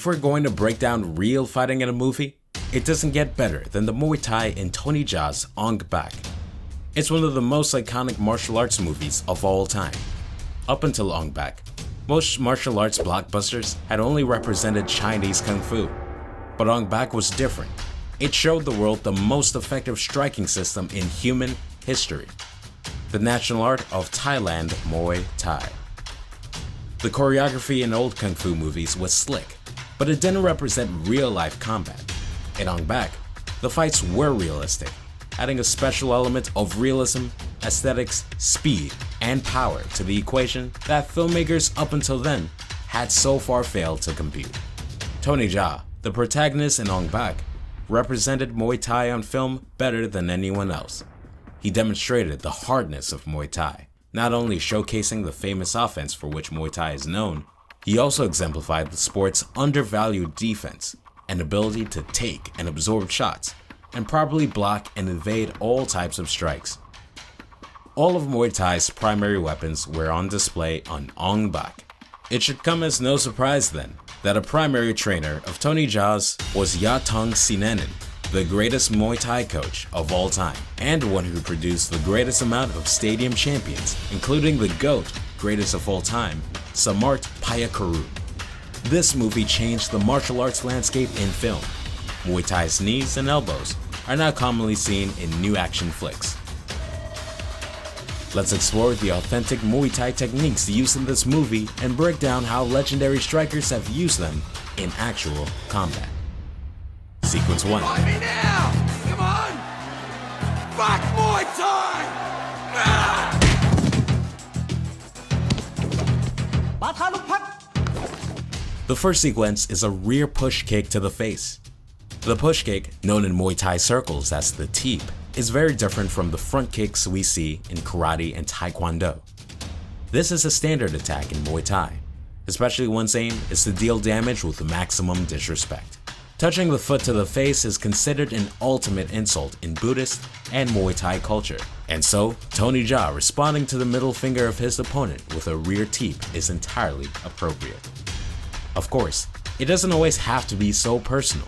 If we're going to break down real fighting in a movie, it doesn't get better than the Muay Thai in Tony Jaa's Ong Bak. It's one of the most iconic martial arts movies of all time. Up until Ong Bak, most martial arts blockbusters had only represented Chinese Kung Fu. But Ong Bak was different. It showed the world the most effective striking system in human history, the national art of Thailand Muay Thai. The choreography in old Kung Fu movies was slick, but it didn't represent real-life combat. In Ong Bak, the fights were realistic, adding a special element of realism, aesthetics, speed, and power to the equation that filmmakers up until then had so far failed to compute. Tony Jaa, the protagonist in Ong Bak, represented Muay Thai on film better than anyone else. He demonstrated the hardness of Muay Thai, not only showcasing the famous offense for which Muay Thai is known, he also exemplified the sport's undervalued defense and ability to take and absorb shots, and properly block and evade all types of strikes. All of Muay Thai's primary weapons were on display on Ong Bak. It should come as no surprise then that a primary trainer of Tony Jaa's was Yatong Sinanen, the greatest Muay Thai coach of all time, and one who produced the greatest amount of stadium champions, including the GOAT, greatest of all time, Samart Payakarun. This movie changed the martial arts landscape in film. Muay Thai's knees and elbows are now commonly seen in new action flicks. Let's explore the authentic Muay Thai techniques used in this movie and break down how legendary strikers have used them in actual combat. Sequence 1. Fight me now! Come on! Back Muay Thai! Ah! The first sequence is a rear push kick to the face. The push kick, known in Muay Thai circles as the teep, is very different from the front kicks we see in karate and taekwondo. This is a standard attack in Muay Thai, especially one's aim is to deal damage with maximum disrespect. Touching the foot to the face is considered an ultimate insult in Buddhist and Muay Thai culture, and so Tony Jaa responding to the middle finger of his opponent with a rear teep is entirely appropriate. Of course, it doesn't always have to be so personal.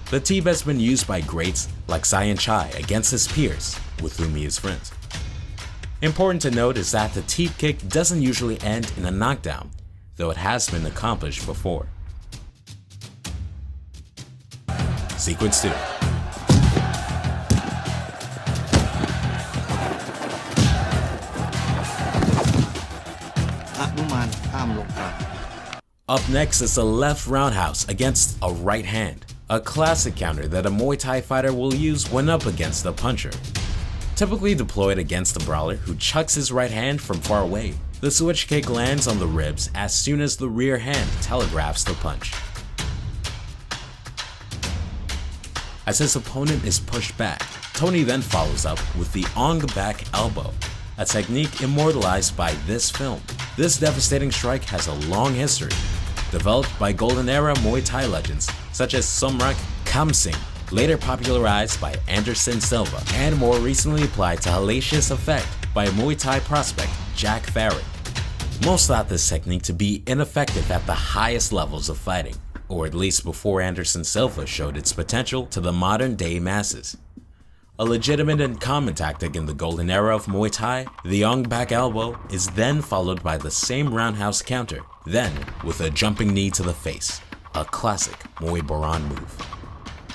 The teep has been used by greats like Zion Chai against his peers, with whom he is friends. Important to note is that the teep kick doesn't usually end in a knockdown, though it has been accomplished before. Sequence 2. Up next is a left roundhouse against a right hand, a classic counter that a Muay Thai fighter will use when up against a puncher. Typically deployed against a brawler who chucks his right hand from far away, the switch kick lands on the ribs as soon as the rear hand telegraphs the punch. As his opponent is pushed back, Tony then follows up with the Ong Bak elbow, a technique immortalized by this film. This devastating strike has a long history, developed by Golden Era Muay Thai legends such as Somrak Kamsing, later popularized by Anderson Silva, and more recently applied to hellacious effect by Muay Thai prospect Jack Farrell. Most thought this technique to be ineffective at the highest levels of fighting, or at least before Anderson Silva showed its potential to the modern day masses. A legitimate and common tactic in the golden era of Muay Thai, the Ong Bak elbow is then followed by the same roundhouse counter, then with a jumping knee to the face, a classic Muay Boran move.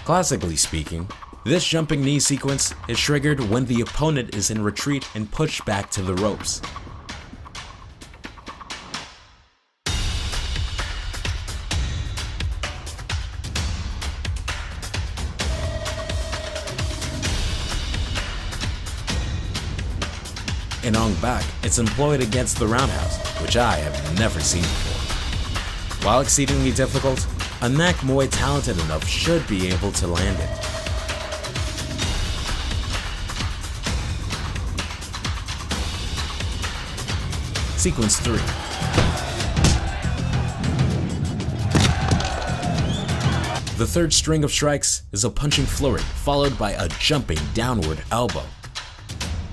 Classically speaking, this jumping knee sequence is triggered when the opponent is in retreat and pushed back to the ropes. In Ong Bak, it's employed against the roundhouse, which I have never seen before. While exceedingly difficult, a Nak Muay talented enough should be able to land it. Sequence 3. The third string of strikes is a punching flurry, followed by a jumping downward elbow.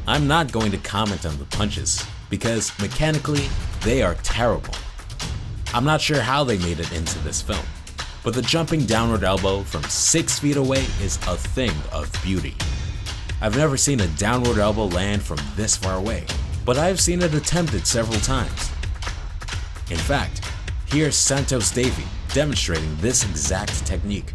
I'm not going to comment on the punches, because mechanically, they are terrible. I'm not sure how they made it into this film. but the jumping downward elbow from 6 feet away is a thing of beauty. I've never seen a downward elbow land from this far away, but I've seen it attempted several times. In fact, here's Santos Davey demonstrating this exact technique.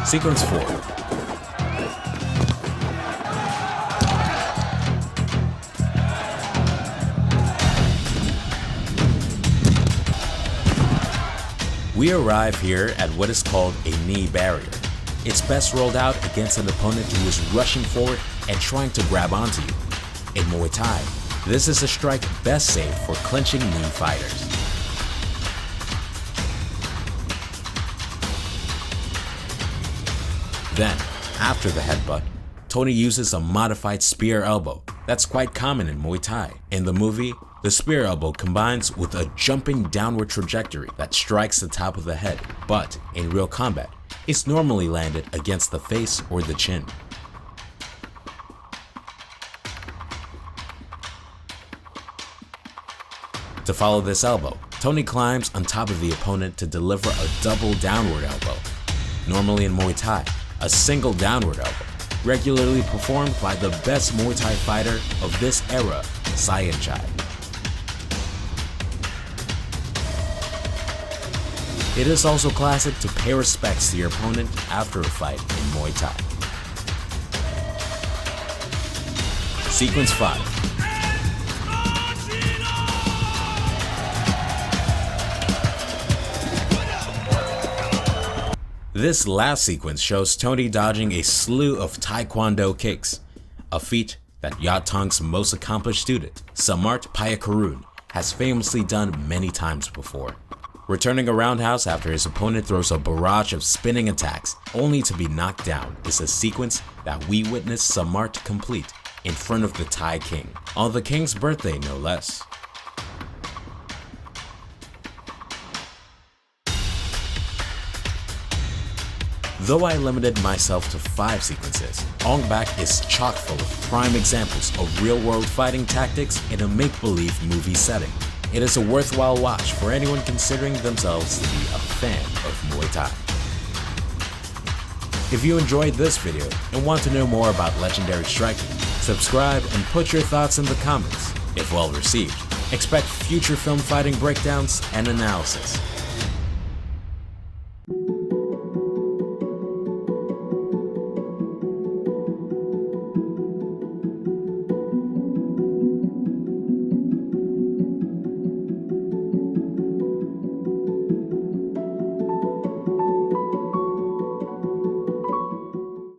Sequence 4. We arrive here at what is called a knee barrier. It's best rolled out against an opponent who is rushing forward and trying to grab onto you. In Muay Thai, this is a strike best saved for clinching knee fighters. Then, after the headbutt, Tony uses a modified spear elbow that's quite common in Muay Thai. In the movie, the spear elbow combines with a jumping downward trajectory that strikes the top of the head, but in real combat, it's normally landed against the face or the chin. To follow this elbow, Tony climbs on top of the opponent to deliver a double downward elbow. Normally in Muay Thai, a single downward elbow, regularly performed by the best Muay Thai fighter of this era, Sayenchai. It is also classic to pay respects to your opponent after a fight in Muay Thai. Sequence 5. This last sequence shows Tony dodging a slew of Taekwondo kicks, a feat that Yatong's most accomplished student, Samart Payakarun, has famously done many times before. Returning a roundhouse after his opponent throws a barrage of spinning attacks only to be knocked down is a sequence that we witnessed Samart complete in front of the Thai king, on the king's birthday no less. Though I limited myself to 5 sequences, Ong Bak is chock full of prime examples of real-world fighting tactics in a make-believe movie setting. It is a worthwhile watch for anyone considering themselves to be a fan of Muay Thai. If you enjoyed this video and want to know more about legendary striking, subscribe and put your thoughts in the comments. If well received, expect future film fighting breakdowns and analysis.